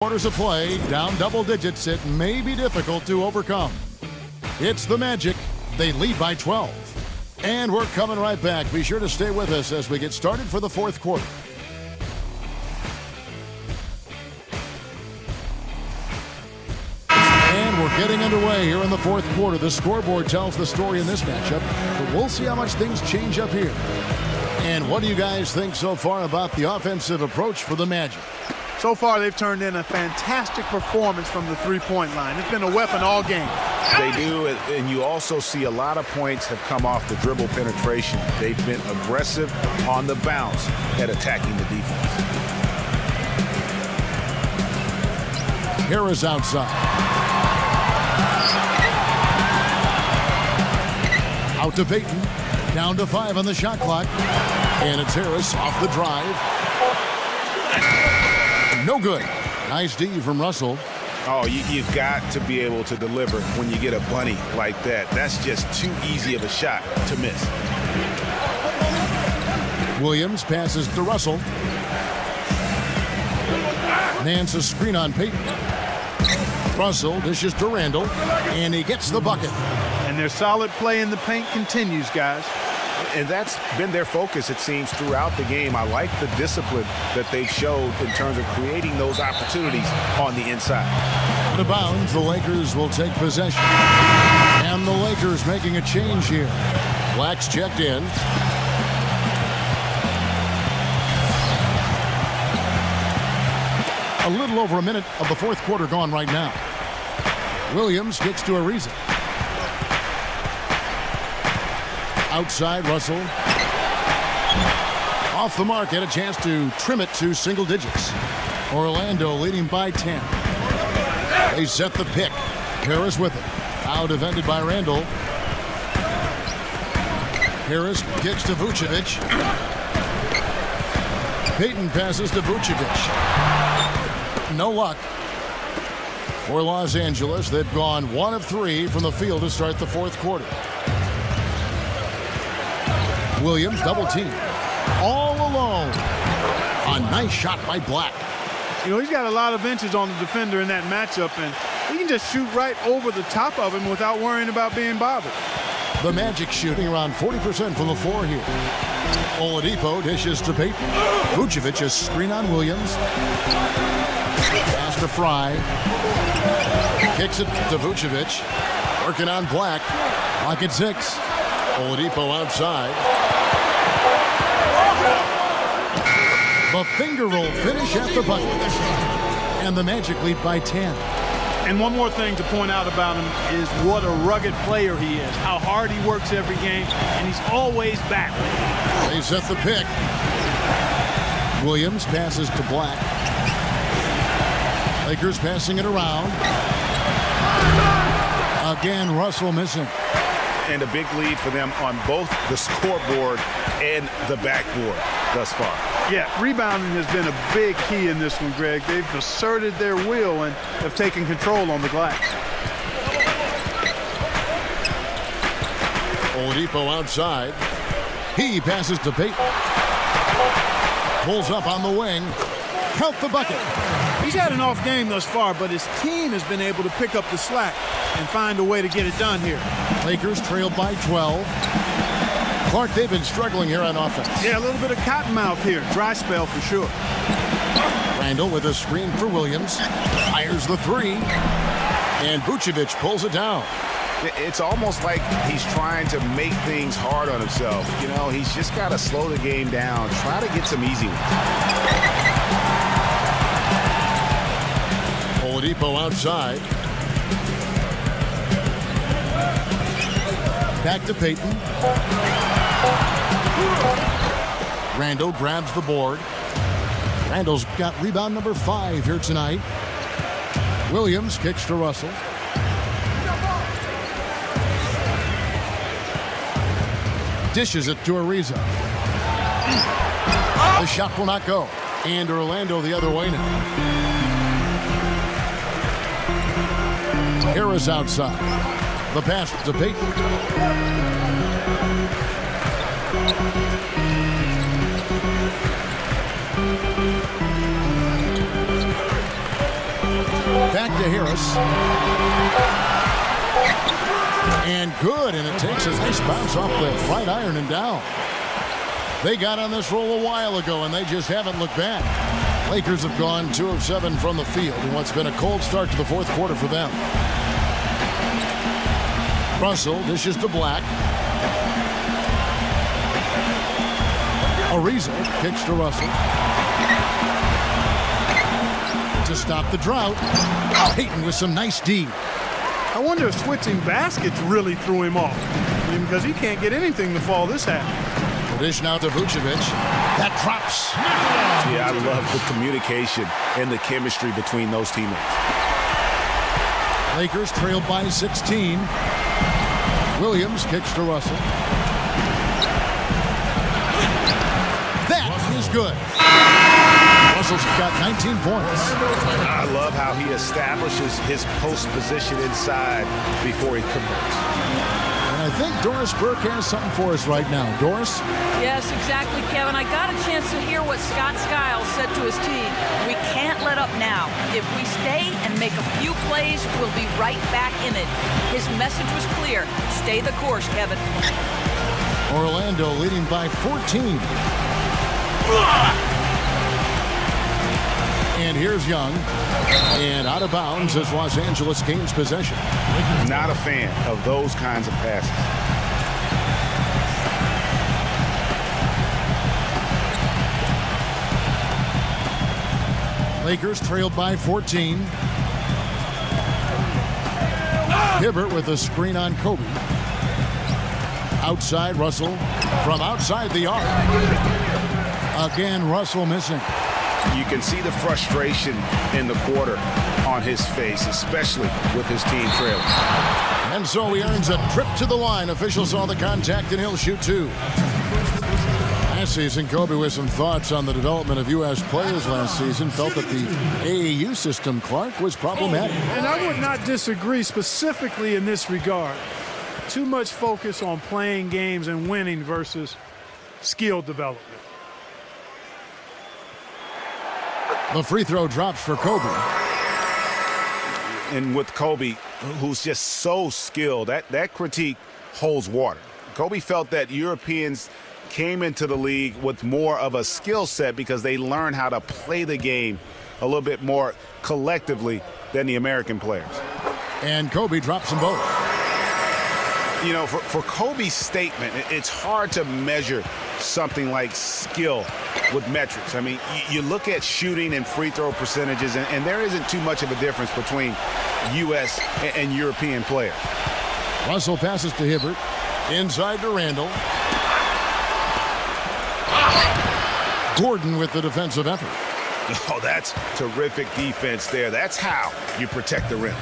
Quarters of play, down double digits. It may be difficult to overcome. It's the Magic. They lead by 12. And we're coming right back. Be sure to stay with us as we get started for the fourth quarter. And we're getting underway here in the fourth quarter. The scoreboard tells the story in this matchup, but we'll see how much things change up here. And what do you guys think so far about the offensive approach for the Magic? So far, they've turned in a fantastic performance from the three-point line. It's been a weapon all game. They do, and you also see a lot of points have come off the dribble penetration. They've been aggressive on the bounce at attacking the defense. Harris outside. Out to Payton. Down to 5 on the shot clock. And it's Harris off the drive. No good. Nice D from Russell. Oh, you've got to be able to deliver when you get a bunny like that. That's just too easy of a shot to miss. Williams passes to Russell. Nance a screen on Payton. Russell dishes to Randall, and he gets the bucket. And their solid play in the paint continues, guys. And that's been their focus, it seems, throughout the game. I like the discipline that they've showed in terms of creating those opportunities on the inside. Out of bounds, the Lakers will take possession. And the Lakers making a change here. Black's checked in. A little over a minute of the fourth quarter gone right now. Williams kicks to Ariza. Outside, Russell. Off the mark, had a chance to trim it to single digits. Orlando leading by 10. They set the pick. Harris with it. Now defended by Randall. Harris kicks to Vucevic. Payton passes to Vucevic. No luck for Los Angeles. They've gone 1 of 3 from the field to start the fourth quarter. Williams double team. All alone. A nice shot by Black. You know, he's got a lot of inches on the defender in that matchup, and he can just shoot right over the top of him without worrying about being bothered. The Magic shooting around 40% from the floor here. Oladipo dishes to Payton. Vucevic a screen on Williams. Pass to Fry. Kicks it to Vucevic. Working on Black. Lock at 6. Oladipo outside. The finger roll finish at the bucket. And the Magic lead by 10. And one more thing to point out about him is what a rugged player he is. How hard he works every game, and he's always battling. They set the pick. Williams passes to Black. Lakers passing it around. Again, Russell missing. And a big lead for them on both the scoreboard and the backboard thus far. Yeah, rebounding has been a big key in this one, Greg. They've asserted their will and have taken control on the glass. Oladipo outside. He passes to Payton. Pulls up on the wing. Count the bucket. He's had an off game thus far, but his team has been able to pick up the slack and find a way to get it done here. Lakers trail by 12. Clark, they've been struggling here on offense. Yeah, a little bit of cottonmouth here. Dry spell for sure. Randall with a screen for Williams. Fires the 3. And Vucevic pulls it down. It's almost like he's trying to make things hard on himself. You know, he's just got to slow the game down. Try to get some easy ones. Oladipo outside. Back to Payton. Randall grabs the board. Randall's got rebound number 5 here tonight. Williams kicks to Russell. Dishes it to Ariza. The shot will not go. And Orlando the other way now. Harris outside. The pass to Payton. Back to Harris. And good, and it takes a nice bounce off the right iron and down. They got on this roll a while ago, and they just haven't looked back. Lakers have gone 2 of 7 from the field in what's been a cold start to the fourth quarter for them. Russell dishes to Black. Ariza kicks to Russell. To stop the drought, Payton with some nice D. I wonder if switching baskets really threw him off. Because he can't get anything to fall this half. The dish now to Vucevic. That drops. Yeah, I love the communication and the chemistry between those teammates. Lakers trailed by 16. Williams kicks to Russell. That is good. Russell's got 19 points. I love how he establishes his post position inside before he converts. And I think Doris Burke has something for us right now. Doris? Yes, exactly, Kevin. I got a chance to hear what Scott Skiles said to his team. We can't let up now. If we stay and make a few plays, we'll be right back in it. His message was clear. Stay the course, Kevin. Orlando leading by 14. And here's Young. And out of bounds as Los Angeles gains possession. Not a fan of those kinds of passes. Lakers trailed by 14. Hibbert with a screen on Kobe. Outside Russell. From outside the arc. Again, Russell missing. You can see the frustration in the quarter on his face, especially with his team trailing. And so he earns a trip to the line. Officials saw the contact, and he'll shoot 2. Last season, Kobe with some thoughts on the development of U.S. players last season. Felt that the AAU system, Clark, was problematic. And I would not disagree specifically in this regard. Too much focus on playing games and winning versus skill development. The free throw drops for Kobe. And with Kobe, who's just so skilled, that critique holds water. Kobe felt that Europeans came into the league with more of a skill set because they learned how to play the game a little bit more collectively than the American players. And Kobe drops them both. You know, for Kobe's statement, it's hard to measure something like skill with metrics. I mean, you look at shooting and free throw percentages, and there isn't too much of a difference between U.S. and European players. Russell passes to Hibbert. Inside to Randall. Gordon with the defensive effort. Oh, that's terrific defense there. That's how you protect the rim.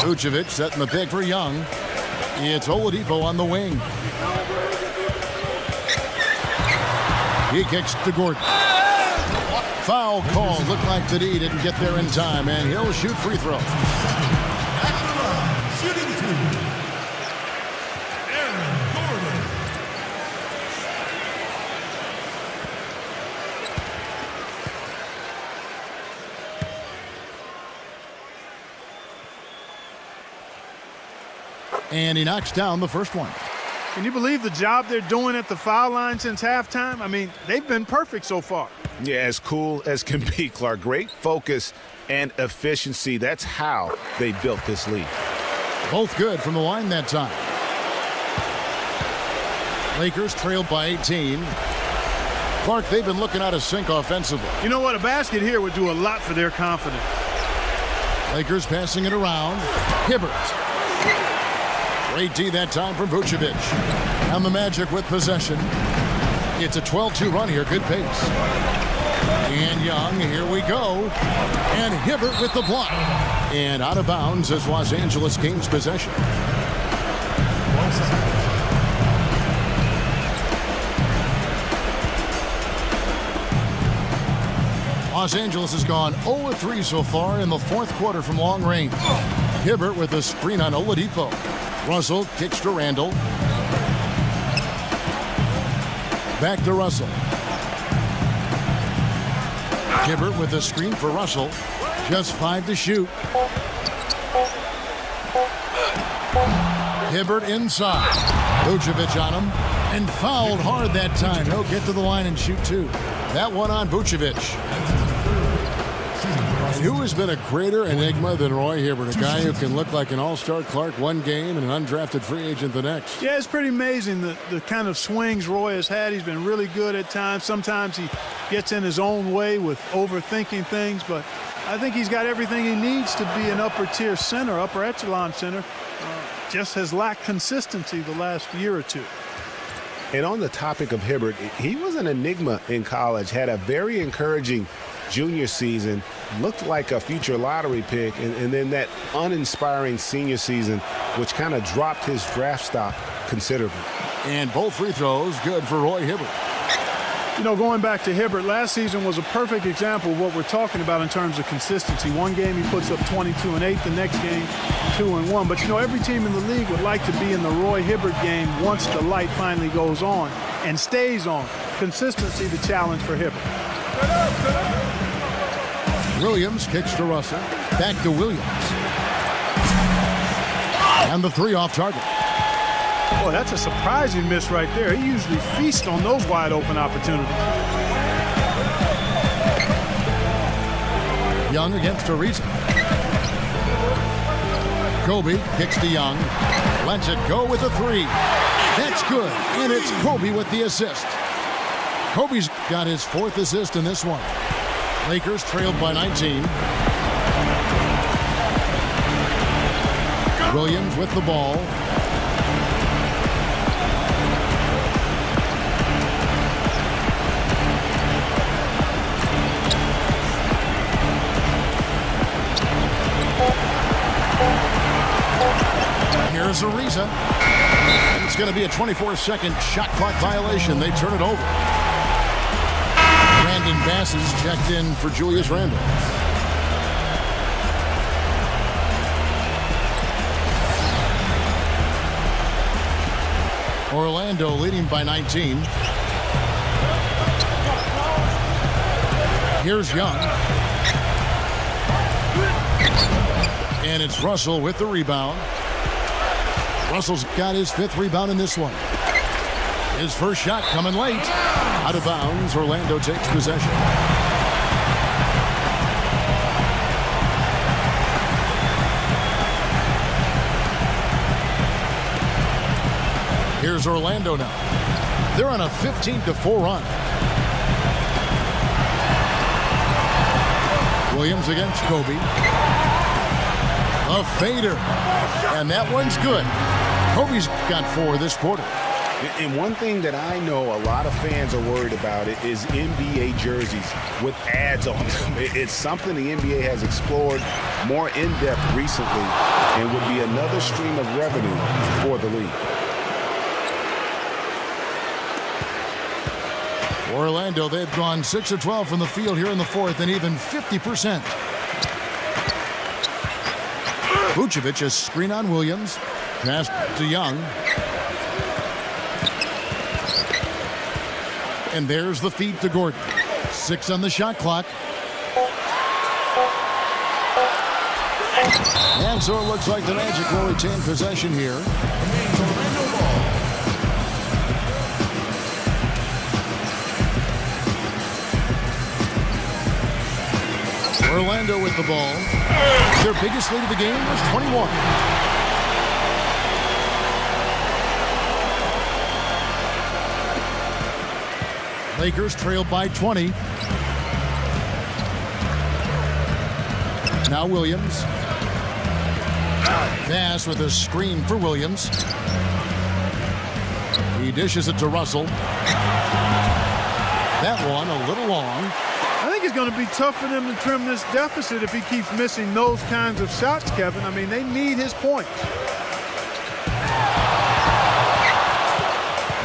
Vucevic setting the pick for Young. It's Oladipo on the wing. He kicks to Gordon. Foul call. Looked like the D didn't get there in time, and he'll shoot free throw. Shooting 2. Aaron Gordon. And he knocks down the first one. Can you believe the job they're doing at the foul line since halftime? I mean, they've been perfect so far. Yeah, as cool as can be, Clark. Great focus and efficiency. That's how they built this lead. Both good from the line that time. Lakers trailed by 18. Clark, they've been looking out of sync offensively. You know what? A basket here would do a lot for their confidence. Lakers passing it around. Hibbert. Great D that time from Vucevic. And the Magic with possession. It's a 12-2 run here. Good pace. And Young, here we go. And Hibbert with the block. And out of bounds as Los Angeles gains possession. Los Angeles has gone 0-3 so far in the fourth quarter from long range. Hibbert with a screen on Oladipo. Russell kicks to Randall. Back to Russell. Hibbert with a screen for Russell. Just 5 to shoot. Hibbert inside. Vucevic on him. And fouled hard that time. He'll get to the line and shoot 2. That one on Vucevic. And who has been a greater enigma than Roy Hibbert? A guy who can look like an all-star Clark one game and an undrafted free agent the next. Yeah, it's pretty amazing the kind of swings Roy has had. He's been really good at times. Sometimes he gets in his own way with overthinking things, but I think he's got everything he needs to be an upper-tier center, upper echelon center. Just has lacked consistency the last year or two. And on the topic of Hibbert, he was an enigma in college, had a very encouraging junior season, looked like a future lottery pick, and then that uninspiring senior season, which kind of dropped his draft stock considerably. And both free throws good for Roy Hibbert. You know, going back to Hibbert, last season was a perfect example of what we're talking about in terms of consistency. One game he puts up 22 and 8, the next game 2 and 1. But, you know, every team in the league would like to be in the Roy Hibbert game once the light finally goes on and stays on. Consistency, the challenge for Hibbert. Williams kicks to Russell. Back to Williams. And the 3 off target. Boy, that's a surprising miss right there. He usually feasts on those wide open opportunities. Young against Ariza. Kobe kicks to Young. Lets it go with a 3. That's good. And it's Kobe with the assist. Kobe's got his 4th assist in this one. Lakers trailed by 19. Williams with the ball. Here's Ariza. And it's going to be a 24-second shot clock violation. They turn it over. Brandon Bass is checked in for Julius Randle. Orlando leading by 19. Here's Young. And it's Russell with the rebound. Russell's got his 5th rebound in this one. His first shot coming late. Out of bounds, Orlando takes possession. Here's Orlando now. They're on a 15-4 run. Williams against Kobe. A fader. And that one's good. Kobe's got 4 this quarter. And one thing that I know a lot of fans are worried about is NBA jerseys with ads on them. It's something the NBA has explored more in-depth recently and would be another stream of revenue for the league. Orlando, they've gone 6 of 12 from the field here in the 4th and even 50%. Vucevic, a screen on Williams. Pass to Young. And there's the feed to Gordon. 6 on the shot clock. And so it looks like the Magic will retain possession here. Orlando with the ball. Their biggest lead of the game was 21. Lakers trailed by 20. Now Williams. Pass with a screen for Williams. He dishes it to Russell. That one a little long. I think it's going to be tough for them to trim this deficit if he keeps missing those kinds of shots, Kevin. I mean, they need his points.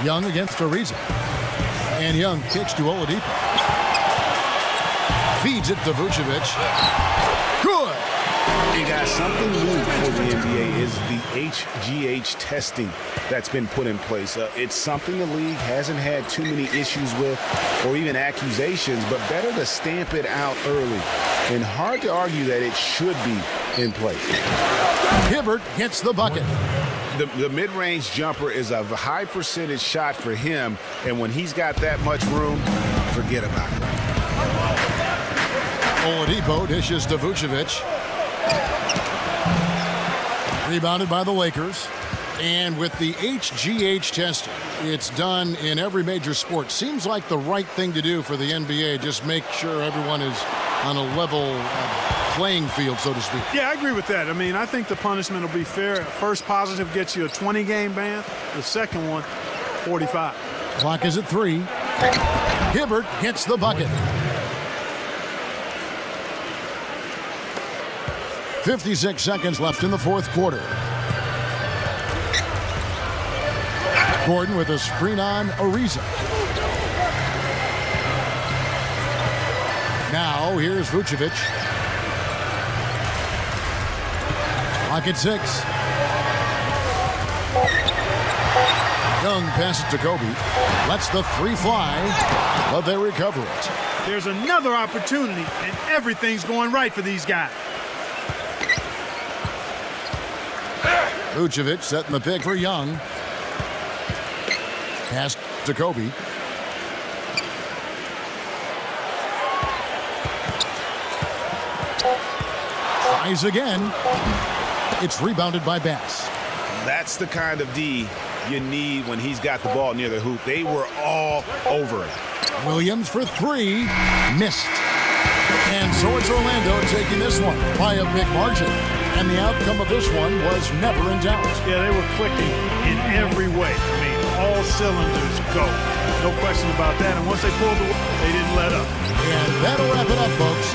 Young against Ariza. And Young kicks to Oladipo. Feeds it to Vucevic. Good! You got something new for the NBA is the HGH testing that's been put in place. It's something the league hasn't had too many issues with or even accusations, but better to stamp it out early. And hard to argue that it should be in place. Hibbert gets the bucket. The mid-range jumper is a high percentage shot for him, and when he's got that much room, forget about it. Oladipo dishes to Vucevic. Rebounded by the Lakers. And with the HGH testing, it's done in every major sport. Seems like the right thing to do for the NBA. Just make sure everyone is on a level playing field, so to speak. Yeah, I agree with that. I mean, I think the punishment will be fair. First positive gets you a 20-game ban. The second one, 45. Clock is at 3. Hibbert gets the bucket. 56 seconds left in the fourth quarter. Gordon with a screen on Ariza. Now here's Vucevic. Clock at 6. Young passes to Kobe. Lets the three fly, but they recover it. There's another opportunity, and everything's going right for these guys. Vucevic setting the pick for Young. Pass to Kobe. Tries again. It's rebounded by Bass. That's the kind of D you need when he's got the ball near the hoop. They were all over it. Williams for 3. Missed. And so it's Orlando taking this one by a big margin. And the outcome of this one was never in doubt. Yeah, they were clicking in every way. I mean, all cylinders go. No question about that. And once they pulled away, they didn't let up. And that'll wrap it up, folks.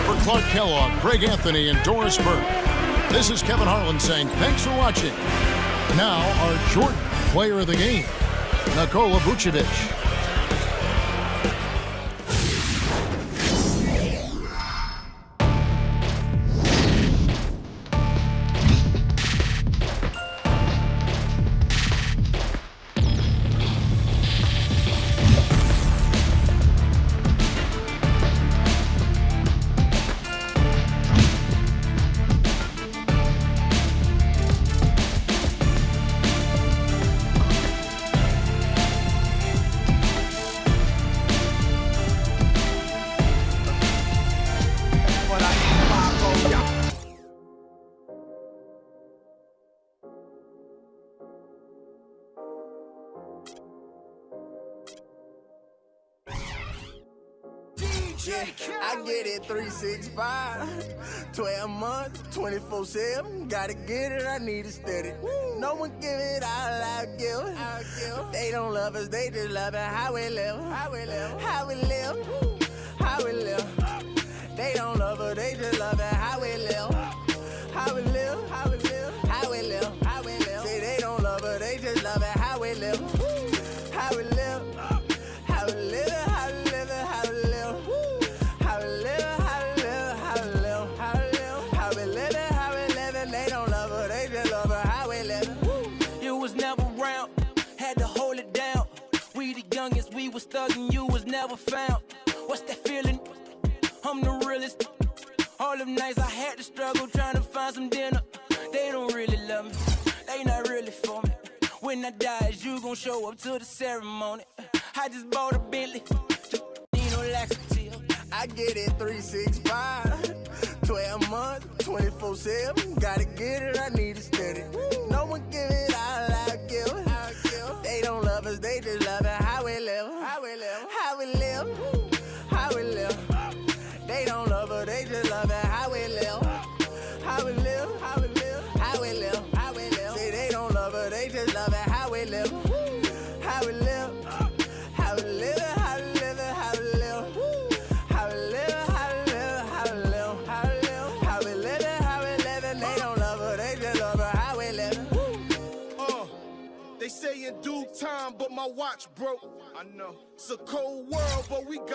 For Clark Kellogg, Greg Anthony, and Doris Burke, this is Kevin Harlan saying thanks for watching. Now our Jordan player of the game, Nikola Vucevic. I get it 365, 12 months, 24/7. Gotta get it, I need it steady. No one give it all I give. They don't love us, they just love it. How we live, how we live, how we live, how we live. They don't love us, they just love it. How we live, how we live, how we live, how we live, how we live. Say they don't love us, they just love it. How we live, how we live, how we live, how we live, how we live. We was thuggin', you was never found. What's that feeling? I'm the realest. All them nights I had to struggle trying to find some dinner. They don't really love me, they not really for me. When I die, is you gon' show up to the ceremony? I just bought a Bentley, need no laxative. I get it 365, 12 months, 24/7. Gotta get it, I need it steady. No one give it all I give. They don't love us, they just love it. How we live, how we live, how we live, how we live. They don't love us, they just love it. How we live, how we live, how we live, how we live, how we live. Say they don't love us, they just love it. How we live, how we live, how we live, how we live, how we live, how we live, how we live, how we live, how we live, how we live, how we live. And they don't love us, they just love us. How we live. They say in due time, but my watch broke. I know. It's a cold world, but we got